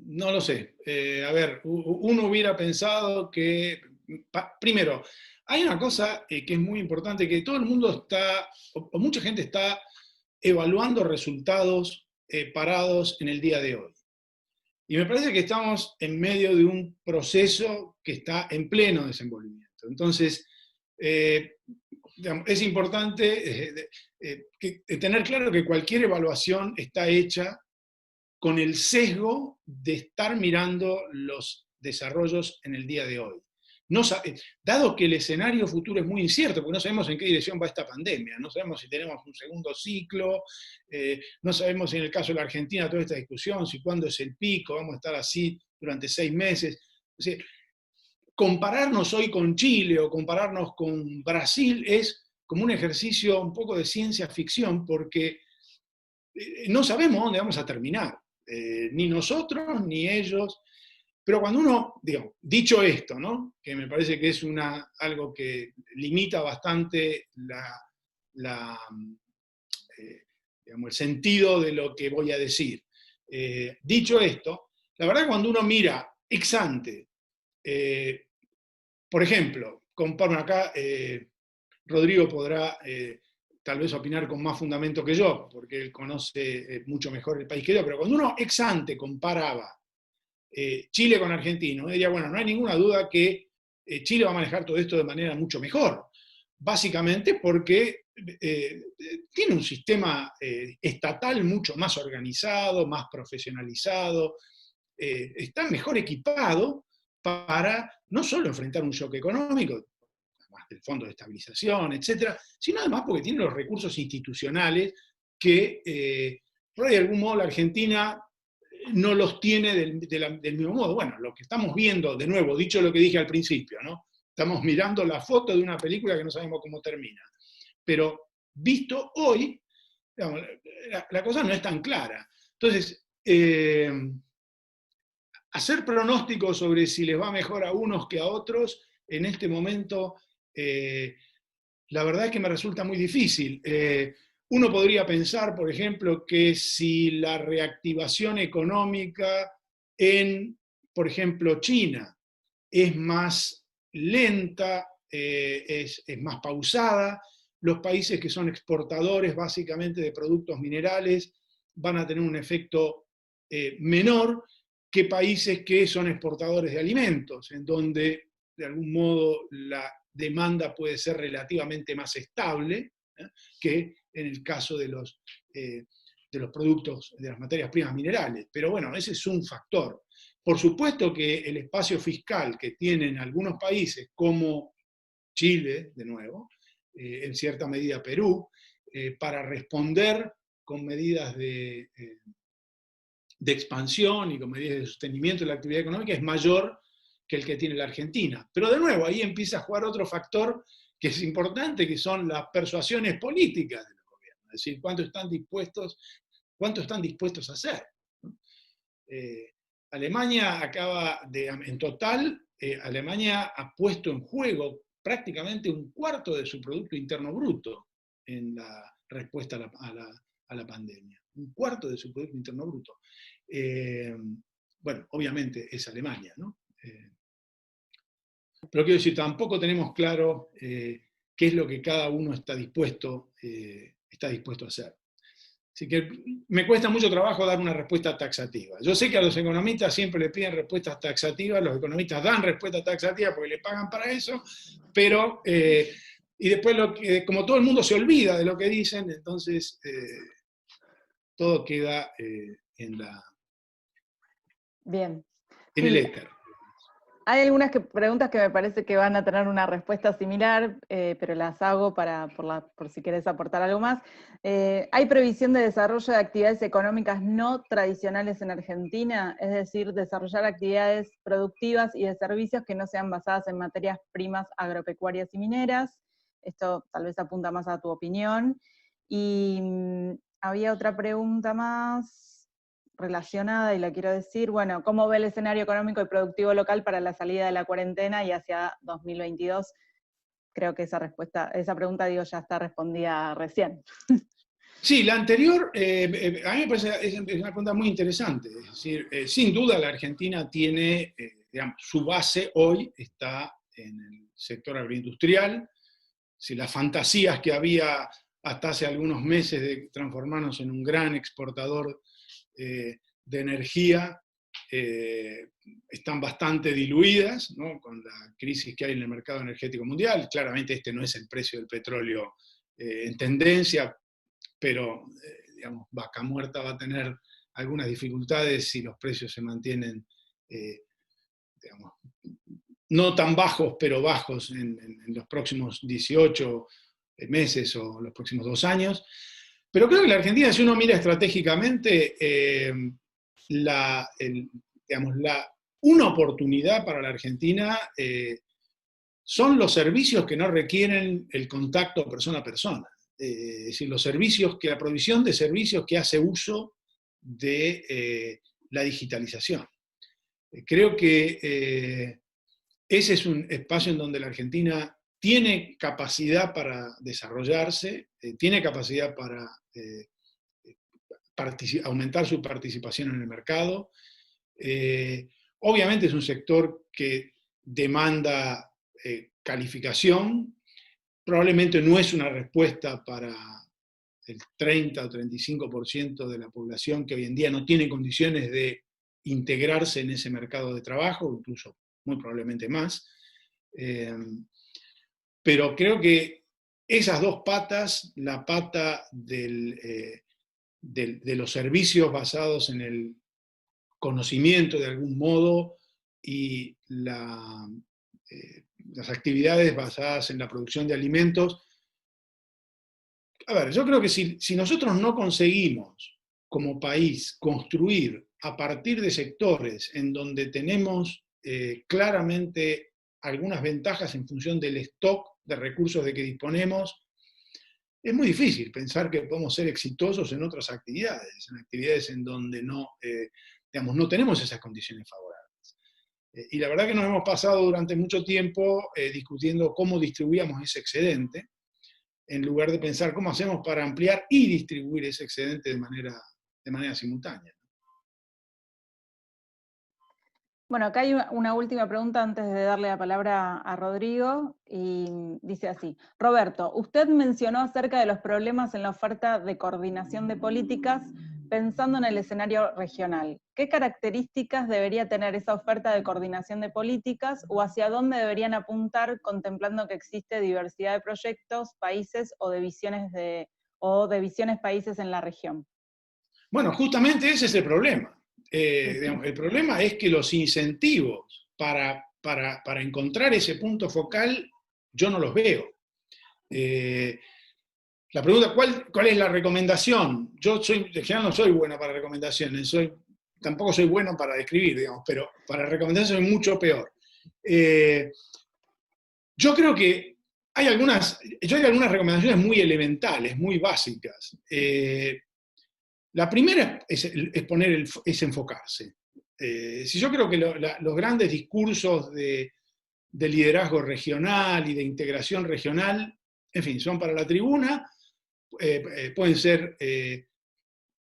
A: No lo sé. A ver, uno hubiera pensado que, primero, hay una cosa que es muy importante, que todo el mundo está, o mucha gente está evaluando resultados parados en el día de hoy. Y me parece que estamos en medio de un proceso que está en pleno desenvolvimiento. Entonces, digamos, es importante tener claro que cualquier evaluación está hecha con el sesgo de estar mirando los desarrollos en el día de hoy. No, dado que el escenario futuro es muy incierto, porque no sabemos en qué dirección va esta pandemia, no sabemos si tenemos un segundo ciclo, no sabemos en el caso de la Argentina toda esta discusión, si cuándo es el pico, vamos a estar así durante 6 meses. O sea, compararnos hoy con Chile o compararnos con Brasil es como un ejercicio un poco de ciencia ficción, porque no sabemos dónde vamos a terminar, ni nosotros ni ellos. Pero cuando uno, digamos, dicho esto, ¿no? Que me parece que es algo que limita bastante digamos, el sentido de lo que voy a decir. Dicho esto, la verdad que cuando uno mira ex ante, por ejemplo, comparo acá, Rodrigo podrá tal vez opinar con más fundamento que yo, porque él conoce mucho mejor el país que yo, pero cuando uno ex ante comparaba Chile con Argentina, uno diría, bueno, no hay ninguna duda que Chile va a manejar todo esto de manera mucho mejor, básicamente porque tiene un sistema estatal mucho más organizado, más profesionalizado, está mejor equipado para no solo enfrentar un shock económico, además del Fondo de Estabilización, etcétera, sino además porque tiene los recursos institucionales que, por de algún modo, la Argentina no los tiene del mismo modo. Bueno, lo que estamos viendo, de nuevo, dicho lo que dije al principio, ¿no? Estamos mirando la foto de una película que no sabemos cómo termina. Pero visto hoy, digamos, la cosa no es tan clara. Entonces, hacer pronósticos sobre si les va mejor a unos que a otros, en este momento, la verdad es que me resulta muy difícil. Uno podría pensar, por ejemplo, que si la reactivación económica en, por ejemplo, China es más lenta, es más pausada, los países que son exportadores básicamente de productos minerales van a tener un efecto menor que países que son exportadores de alimentos, en donde de algún modo la demanda puede ser relativamente más estable que en el caso de los productos, de las materias primas minerales. Pero bueno, ese es un factor. Por supuesto que el espacio fiscal que tienen algunos países, como Chile, de nuevo, en cierta medida Perú, para responder con medidas de expansión y con medidas de sostenimiento de la actividad económica, es mayor que el que tiene la Argentina. Pero de nuevo, ahí empieza a jugar otro factor que es importante, que son las persuasiones políticas de los gobiernos, es decir, cuánto están dispuestos a hacer. Alemania en total, Alemania ha puesto en juego prácticamente un cuarto de su Producto Interno Bruto en la respuesta a la pandemia. Un cuarto de su Producto Interno Bruto. Bueno, obviamente es Alemania, ¿no? Pero quiero decir, tampoco tenemos claro qué es lo que cada uno está dispuesto a hacer. Así que me cuesta mucho trabajo dar una respuesta taxativa. Yo sé que a los economistas siempre le piden respuestas taxativas, los economistas dan respuestas taxativas porque le pagan para eso, pero, y después, como todo el mundo se olvida de lo que dicen, entonces todo queda
B: Bien.
A: en el éter.
B: Hay algunas preguntas que me parece que van a tener una respuesta similar, pero las hago por si querés aportar algo más. ¿Hay previsión de desarrollo de actividades económicas no tradicionales en Argentina? Es decir, desarrollar actividades productivas y de servicios que no sean basadas en materias primas agropecuarias y mineras. Esto tal vez apunta más a tu opinión. Y había otra pregunta más relacionada, y la quiero decir, bueno, ¿cómo ve el escenario económico y productivo local para la salida de la cuarentena y hacia 2022? Creo que esa pregunta, digo, ya está respondida recién.
A: Sí, la anterior, a mí me parece es una pregunta muy interesante. Es decir, sin duda la Argentina tiene, digamos, su base hoy está en el sector agroindustrial. Si las fantasías que había hasta hace algunos meses de transformarnos en un gran exportador de energía están bastante diluidas, ¿no? Con la crisis que hay en el mercado energético mundial. Claramente este no es el precio del petróleo en tendencia, pero digamos, Vaca Muerta va a tener algunas dificultades si los precios se mantienen, digamos, no tan bajos, pero bajos en los próximos 18 meses o los próximos 2 años. Pero creo que la Argentina, si uno mira estratégicamente, una oportunidad para la Argentina son los servicios que no requieren el contacto persona a persona. Es decir, la provisión de servicios que hace uso de la digitalización. Creo que ese es un espacio en donde la Argentina tiene capacidad para desarrollarse, tiene capacidad para aumentar su participación en el mercado. Obviamente es un sector que demanda calificación, probablemente no es una respuesta para el 30 o 35% de la población que hoy en día no tiene condiciones de integrarse en ese mercado de trabajo, incluso muy probablemente más. Pero creo que esas dos patas, la pata de los servicios basados en el conocimiento de algún modo y las actividades basadas en la producción de alimentos. A ver, yo creo que si nosotros no conseguimos como país construir a partir de sectores en donde tenemos claramente algunas ventajas en función del stock de recursos de que disponemos, es muy difícil pensar que podemos ser exitosos en otras actividades, en actividades en donde no tenemos esas condiciones favorables. Y la verdad que nos hemos pasado durante mucho tiempo discutiendo cómo distribuíamos ese excedente, en lugar de pensar cómo hacemos para ampliar y distribuir ese excedente de manera simultánea.
B: Bueno, acá hay una última pregunta antes de darle la palabra a Rodrigo, y dice así: Roberto, usted mencionó acerca de los problemas en la oferta de coordinación de políticas pensando en el escenario regional. ¿Qué características debería tener esa oferta de coordinación de políticas o hacia dónde deberían apuntar contemplando que existe diversidad de proyectos, países o de visiones países en la región?
A: Bueno, justamente ese es el problema. El problema es que los incentivos para encontrar ese punto focal, yo no los veo. La pregunta, ¿cuál es la recomendación? Yo en general no soy bueno para recomendaciones, tampoco soy bueno para describir, digamos, pero para recomendaciones soy mucho peor. Yo creo que hay algunas recomendaciones muy elementales, muy básicas. La primera es enfocarse. Si yo creo que los grandes discursos de liderazgo regional y de integración regional, en fin, son para la tribuna, pueden ser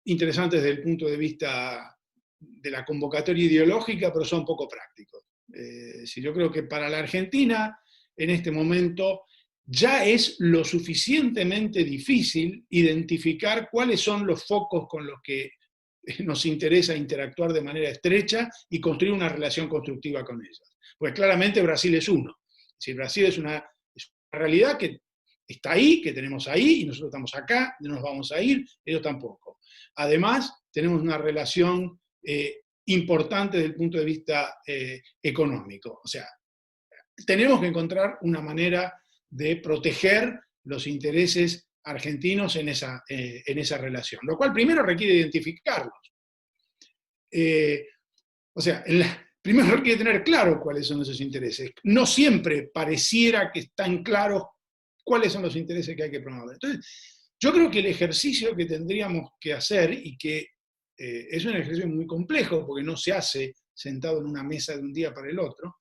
A: interesantes desde el punto de vista de la convocatoria ideológica, pero son poco prácticos. Si yo creo que para la Argentina, en este momento, ya es lo suficientemente difícil identificar cuáles son los focos con los que nos interesa interactuar de manera estrecha y construir una relación constructiva con ellos. Pues claramente Brasil es uno. Es decir, Brasil es una realidad que está ahí, que tenemos ahí, y nosotros estamos acá, no nos vamos a ir, ellos tampoco. Además, tenemos una relación importante desde el punto de vista económico. O sea, tenemos que encontrar una manera de proteger los intereses argentinos en esa relación, lo cual primero requiere identificarlos. O sea, primero requiere tener claro cuáles son esos intereses. No siempre pareciera que están claros cuáles son los intereses que hay que promover. Entonces, yo creo que el ejercicio que tendríamos que hacer, y que es un ejercicio muy complejo, porque no se hace sentado en una mesa de un día para el otro,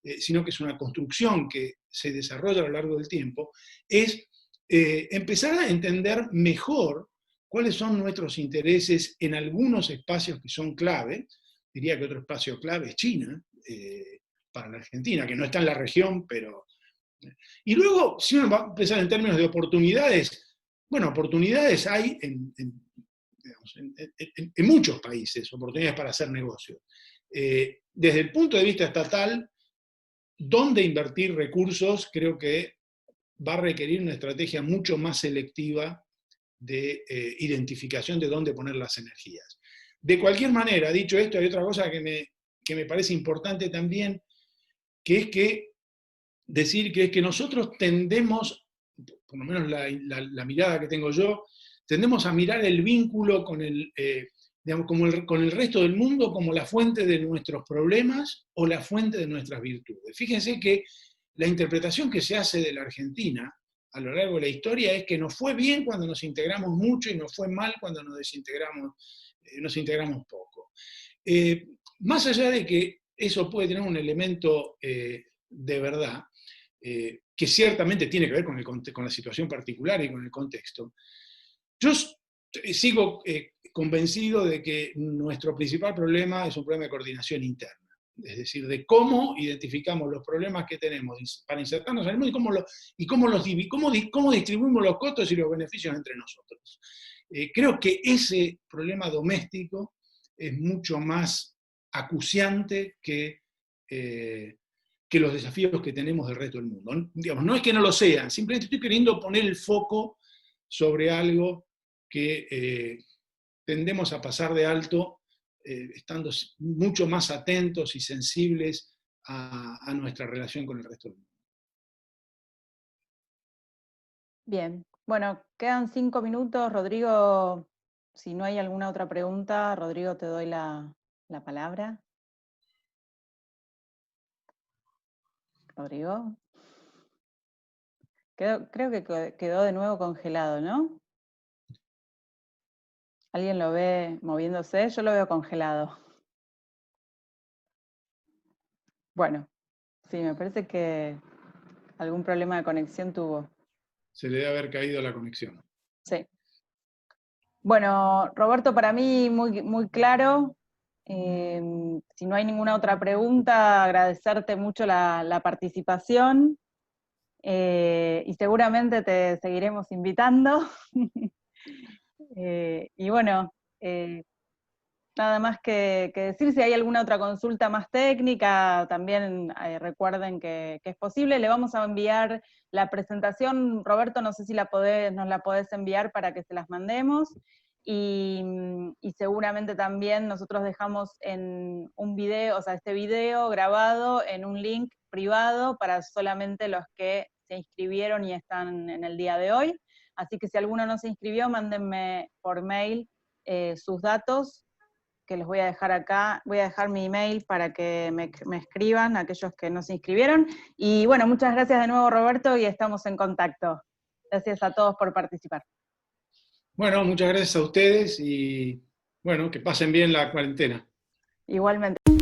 A: sino que es una construcción que se desarrolla a lo largo del tiempo, es empezar a entender mejor cuáles son nuestros intereses en algunos espacios que son clave. Diría que otro espacio clave es China, para la Argentina, que no está en la región, pero... Y luego, si uno va a pensar en términos de oportunidades, bueno, oportunidades hay en muchos países, oportunidades para hacer negocios. Desde el punto de vista estatal, dónde invertir recursos creo que va a requerir una estrategia mucho más selectiva de identificación de dónde poner las energías. De cualquier manera, dicho esto, hay otra cosa que me parece importante también, que es que nosotros tendemos, por lo menos la mirada que tengo yo, tendemos a mirar el vínculo con con el resto del mundo como la fuente de nuestros problemas o la fuente de nuestras virtudes. Fíjense que la interpretación que se hace de la Argentina a lo largo de la historia es que nos fue bien cuando nos integramos mucho y nos fue mal cuando nos integramos poco. Más allá de que eso puede tener un elemento de verdad, que ciertamente tiene que ver con la situación particular y con el contexto, yo sigo convencido de que nuestro principal problema es un problema de coordinación interna. Es decir, de cómo identificamos los problemas que tenemos para insertarnos en el mundo y cómo distribuimos los costos y los beneficios entre nosotros. Creo que ese problema doméstico es mucho más acuciante que los desafíos que tenemos del resto del mundo. Digamos, no es que no lo sean, simplemente estoy queriendo poner el foco sobre algo que tendemos a pasar de alto, estando mucho más atentos y sensibles a nuestra relación con el resto del mundo.
B: Bien, bueno, quedan 5 minutos. Rodrigo, si no hay alguna otra pregunta, Rodrigo, te doy la palabra. Rodrigo. Creo que quedó de nuevo congelado, ¿no? ¿Alguien lo ve moviéndose? Yo lo veo congelado. Bueno, sí, me parece que algún problema de conexión tuvo.
A: Se le debe haber caído la conexión.
B: Sí. Bueno, Roberto, para mí muy, muy claro. Si no hay ninguna otra pregunta, agradecerte mucho la participación. Y seguramente te seguiremos invitando. Y bueno, nada más que decir. Si hay alguna otra consulta más técnica, también recuerden que es posible. Le vamos a enviar la presentación. Roberto, no sé si nos la podés enviar para que se las mandemos. Y seguramente también nosotros dejamos en un video, o sea, este video grabado en un link privado para solamente los que se inscribieron y están en el día de hoy. Así que si alguno no se inscribió, mándenme por mail sus datos, que les voy a dejar acá. Voy a dejar mi email para que me escriban aquellos que no se inscribieron. Y bueno, muchas gracias de nuevo, Roberto, y estamos en contacto. Gracias a todos por participar.
A: Bueno, muchas gracias a ustedes y bueno, que pasen bien la cuarentena.
B: Igualmente.